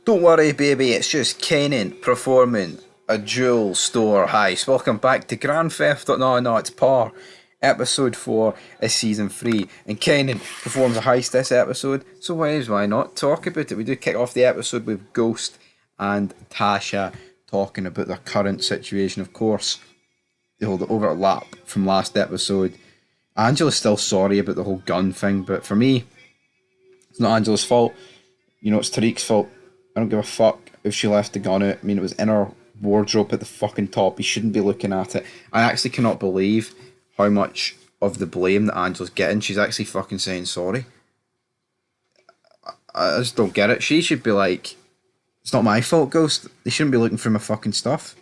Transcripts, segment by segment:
Don't worry, baby, it's just Kanan performing a jewel store heist. Welcome back to Grand Theft Auto. No, it's Par. Episode 4 is season 3. And Kanan performs a heist this episode. So why not talk about it? We do kick off the episode with Ghost and Tasha talking about their current situation. Of course, the overlap from last episode. Angela's still sorry about the whole gun thing, but for me, it's not Angela's fault. It's Tariq's fault. I don't give a fuck if she left the gun out. I mean, it was in her wardrobe at the fucking top. He shouldn't be looking at it. I actually cannot believe how much of the blame that Angela's getting. She's actually fucking saying sorry. I just don't get it. She should be like, it's not my fault, Ghost. They shouldn't be looking for my fucking stuff.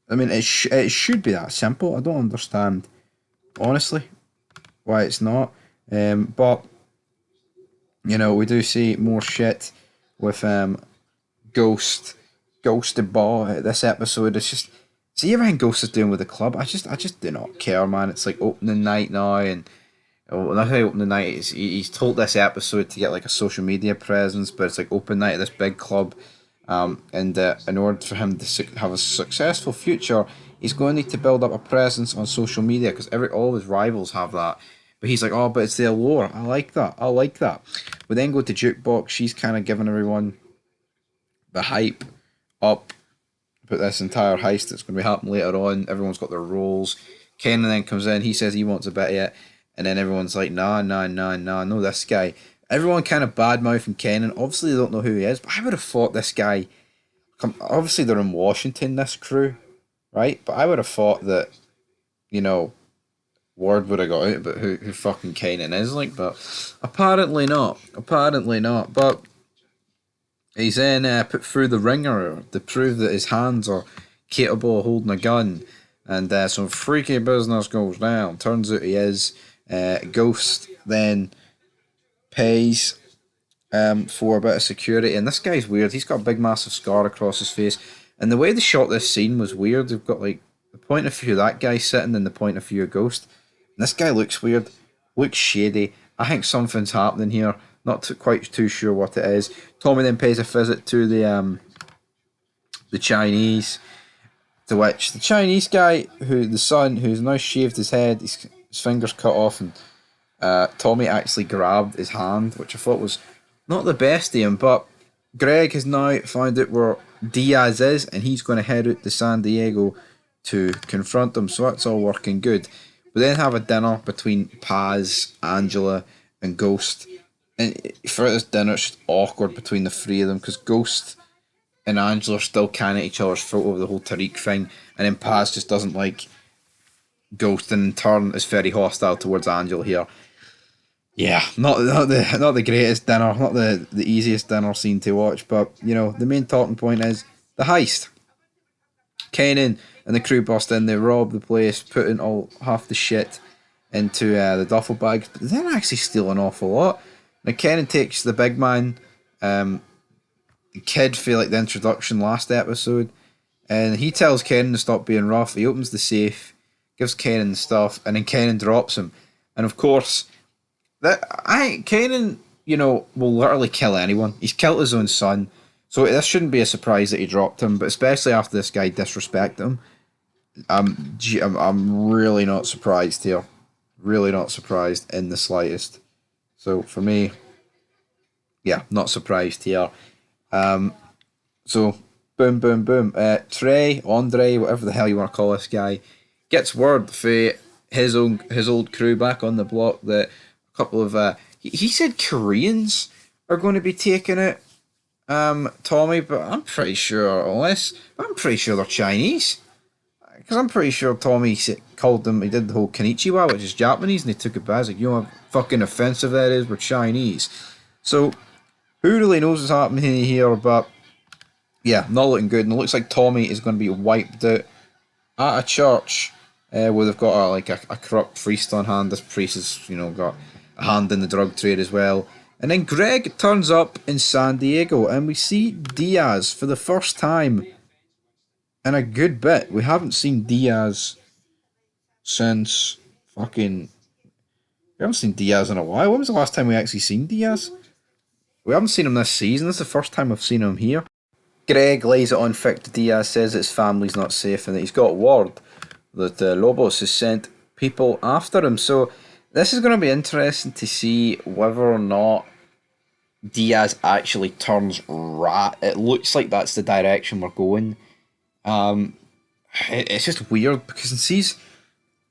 I mean, it should be that simple. I don't understand, honestly, why it's not. But we do see more shit with Ghost and Ball this episode. It's just see everything Ghost is doing with the club. I just do not care, man. It's like opening night now, and not how opening night is. He's told this episode to get like a social media presence, but it's like open night at this big club. And in order for him to have a successful future, he's going to need to build up a presence on social media because all of his rivals have that. But he's like, oh, but it's the allure. I like that. I like that. We then go to Jukebox. She's kind of giving everyone the hype up about this entire heist that's going to be happening later on. Everyone's got their roles. Kenan then comes in. He says he wants a bit of it. And then everyone's like, nah, no, this guy. Everyone kind of badmouthing Kenan. Obviously, they don't know who he is, but I would have thought this guy. Obviously, they're in Washington, this crew, right? But I would have thought that, word would have got out about who fucking Kenan is like, but apparently not. Apparently not. But he's then put through the ringer to prove that his hands are capable of holding a gun. And some freaky business goes down. Turns out he is. Ghost then pays for a bit of security. And this guy's weird. He's got a big, massive scar across his face. And the way they shot this scene was weird. They've got like the point of view of that guy sitting and the point of view of Ghost. And this guy looks weird, looks shady. I think something's happening here. Not quite too sure what it is. Tommy then pays a visit to the Chinese, to which the Chinese guy, the son, who's now shaved his head, his fingers cut off, and Tommy actually grabbed his hand, which I thought was not the best of him. But Greg has now found out where Diaz is, and he's going to head out to San Diego to confront them. So that's all working good. We then have a dinner between Paz, Angela, and Ghost. And for this dinner, it's just awkward between the three of them because Ghost and Angela are still canning at each other's throat over the whole Tariq thing. And then Paz just doesn't like Ghost and in turn is very hostile towards Angela here. Yeah, not the greatest dinner, not the easiest dinner scene to watch, but the main talking point is the heist. Kanan and the crew bust in, they rob the place, put in all half the shit into the duffel bags, but they didn't actually steal an awful lot. Now Kanan takes the big man, the kid for like the introduction last episode, and he tells Kanan to stop being rough. He opens the safe, gives Kanan the stuff, and then Kanan drops him. And of course, Kanan, will literally kill anyone. He's killed his own son. So this shouldn't be a surprise that he dropped him, but especially after this guy disrespected him. I'm really not surprised here. Really not surprised in the slightest. So for me, yeah, not surprised here. So boom, boom, boom. Andre, whatever the hell you want to call this guy, gets word for his old crew back on the block that a couple of he said Koreans are going to be taking it. Tommy, but I'm pretty sure they're Chinese. Because I'm pretty sure Tommy called them, he did the whole Konnichiwa, which is Japanese, and they took it back. Like, how fucking offensive that is, we're Chinese. So, who really knows what's happening here, but yeah, not looking good. And it looks like Tommy is going to be wiped out at a church where they've got a corrupt priest on hand. This priest has, got a hand in the drug trade as well. And then Greg turns up in San Diego, and we see Diaz for the first time in a good bit. We haven't seen Diaz since fucking. We haven't seen Diaz in a while. When was the last time we actually seen Diaz? We haven't seen him this season. This is the first time I've seen him here. Greg lays it on thick to Diaz, says his family's not safe and that he's got word that Lobos has sent people after him. So this is going to be interesting to see whether or not Diaz actually turns rat. It looks like that's the direction we're going. It's just weird because in season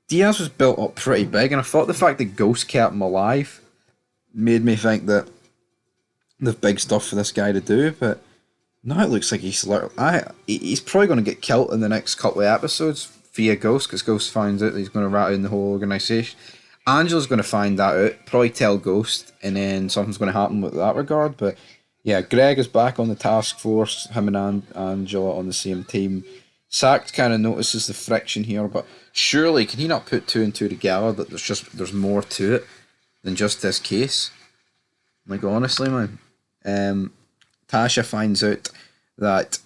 Diaz was built up pretty big, and I thought the fact that Ghost kept him alive made me think that there's big stuff for this guy to do. But now it looks like he's probably going to get killed in the next couple of episodes via Ghost, because Ghost finds out that he's going to rat in the whole organisation. Angela's going to find that out, probably tell Ghost, and then something's going to happen with that regard. But yeah, Greg is back on the task force, him and Angela on the same team. Sacked kind of notices the friction here, but surely can he not put two and two together that there's more to it than just this case? Like, honestly, man. Tasha finds out that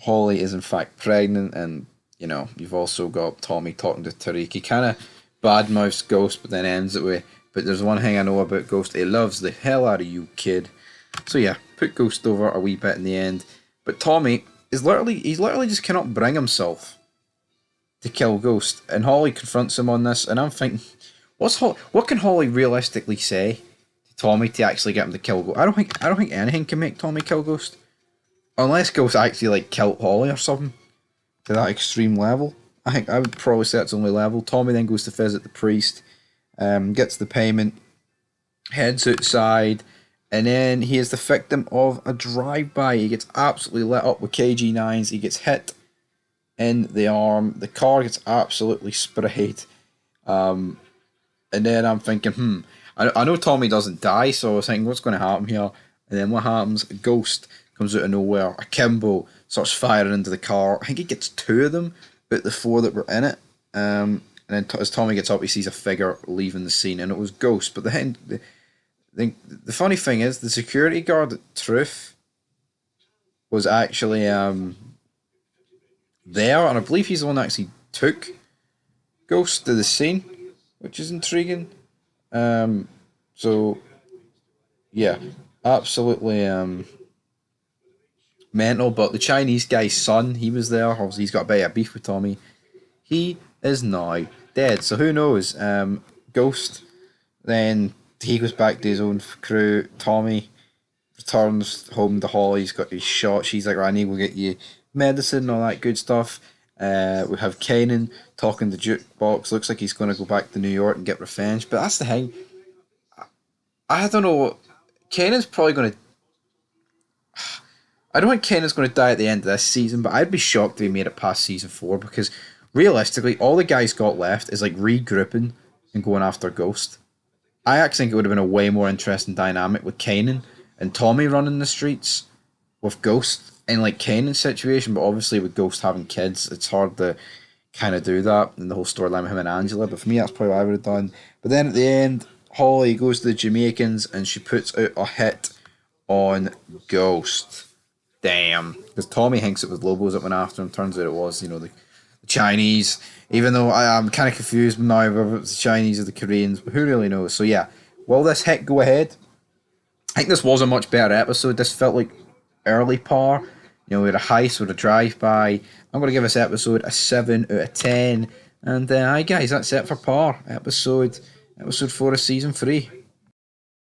Holly is in fact pregnant, and you know, you've also got Tommy talking to Tariq. He kind of badmouths Ghost, but then ends it with, but there's one thing I know about Ghost, he loves the hell out of you, kid. So yeah, put Ghost over a wee bit in the end. But Tommy is literally just cannot bring himself to kill Ghost, and Holly confronts him on this, and I'm thinking, what can Holly realistically say to Tommy to actually get him to kill Ghost? I don't think anything can make Tommy kill Ghost, unless Ghost actually like killed Holly or something to that extreme level. I think I would probably say that's the only level. Tommy then goes to visit the priest, gets the payment, heads outside, and then he is the victim of a drive-by. He gets absolutely lit up with KG9s. He gets hit in the arm. The car gets absolutely sprayed. And then I'm thinking, I know Tommy doesn't die, so I was thinking, what's going to happen here? And then what happens? A Ghost comes out of nowhere. Akimbo starts firing into the car. I think he gets two of them out the four that were in it. And then as Tommy gets up, he sees a figure leaving the scene, and it was Ghost. But the funny thing is, the security guard at Truth was actually there, and I believe he's the one that actually took Ghost to the scene, which is intriguing. So yeah, absolutely mental. But the Chinese guy's son, he was there. Obviously, he's got a bit of beef with Tommy. He is now dead. So who knows? Ghost then he goes back to his own crew. Tommy returns home to Holly. He's got his shot. She's like, Randy, we'll get you medicine and all that good stuff. We have Kanan talking to Jukebox. Looks like he's going to go back to New York and get revenge. But that's the thing. I don't know. Kanan's probably going to... I don't think Kanan's going to die at the end of this season, but I'd be shocked if he made it past season 4, because realistically, all the guys got left is like regrouping and going after Ghost. I actually think it would have been a way more interesting dynamic with Kanan and Tommy running the streets with Ghost in like Kanan's situation, but obviously with Ghost having kids, it's hard to kind of do that in the whole storyline with him and Angela. But for me, that's probably what I would have done. But then at the end, Holly goes to the Jamaicans and she puts out a hit on Ghost. Damn. Because Tommy thinks it was Lobos that went after him. Turns out it was, the Chinese. Even though I'm kind of confused now whether it's the Chinese or the Koreans, but who really knows? So yeah, will this hit go ahead? I think this was a much better episode. This felt like early par. We had a heist, with a drive-by. I'm going to give this episode a 7 out of 10. And hi guys, that's it for par. Episode 4 of season 3.